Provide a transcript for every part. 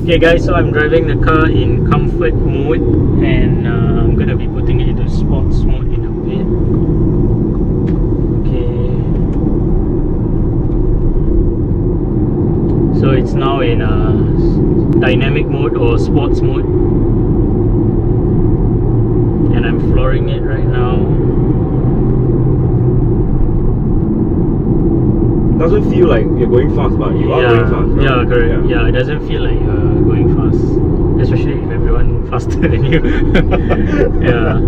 Okay guys, so I'm driving the car in comfort mode and I'm gonna be putting it into sports mode in a bit. Okay. So it's now in dynamic mode or sports mode. And I'm flooring it right now. Doesn't feel like you're going fast, but you are going fast, right? Yeah, correct. Yeah, it doesn't feel like you're going fast, especially if everyone faster than you. Yeah.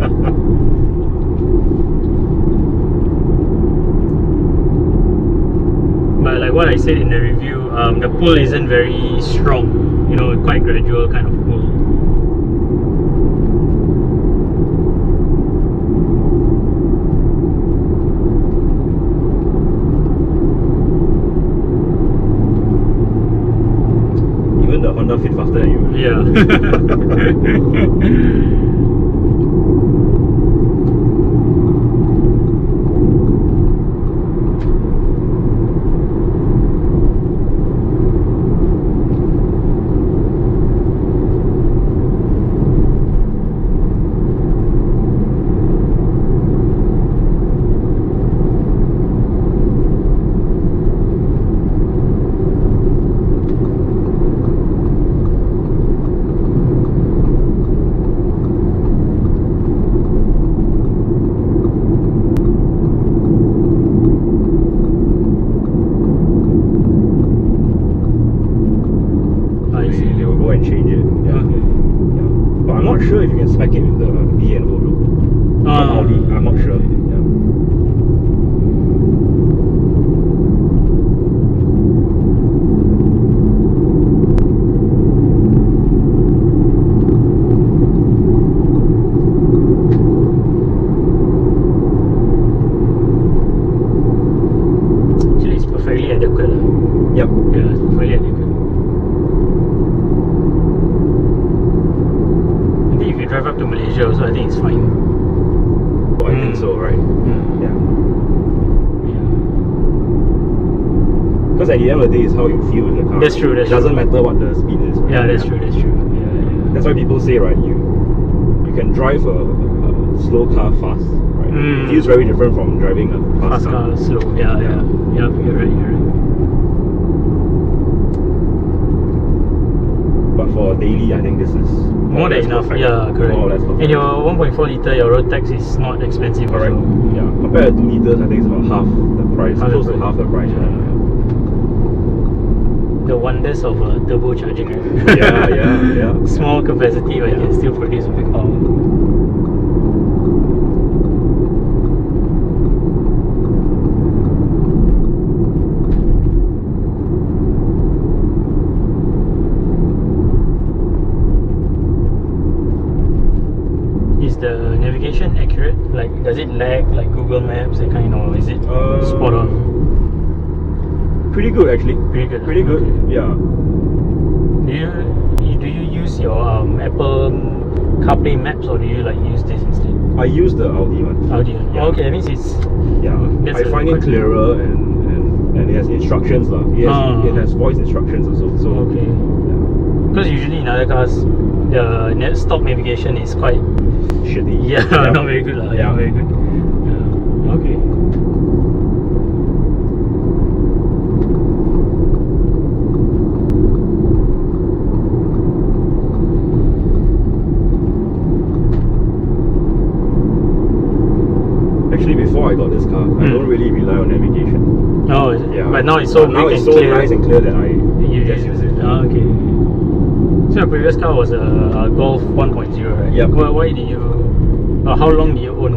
But like what I said in the review, the pull isn't very strong. You know, quite gradual kind of pull. The Honda fit faster than you. Yeah. They will go and change it. Yeah. Okay. Yeah. But I'm not sure if you can spec it with the B and O logo. From Audi, I'm not sure. Yeah. Actually, it's perfectly adequate. Yep. Yeah, it's perfectly adequate. I think if you drive up to Malaysia also, I think it's fine. I think so, right? Yeah. Because at the end of the day, it's how you feel with the car. That's true. It doesn't matter what the speed is. Right? Yeah, that's true. That's true. Yeah. That's why people say, right, you can drive a slow car fast, right? It feels very different from driving a fast car. Slow. Yeah. You're right. But for daily, I think this is More than enough. perfect. Yeah, correct. More or less perfect. And your 1.4 litre, your road tax is not expensive. Correct. Also. Yeah. Compared to 2 liters, I think it's about half the price, close to half the price. Yeah. The wonders of turbocharging. Yeah. Small capacity, but it can still produce big power. Is the navigation accurate? Like, does it lag like Google Maps, that kind, or is it spot on? Pretty good, actually. Pretty good. Okay. Yeah. Do you use your Apple CarPlay maps, or do you like use this instead? I use the Audi one. Audi. Yeah. Okay, that means it's I find it clearer and it has instructions lah. It has voice instructions also. So okay. Because usually in other cars, the stop navigation is quite shitty. Yeah, not very good lah. Yeah, very good. Yeah. Okay. Actually, before I got this car, I don't really rely on navigation. Oh, is it? Yeah. But now it's so now big it's and so clear. nice and clear that I You just use it. Oh, okay. So your previous car was a Golf 1.0, right? Yep. Why did you? How long did you own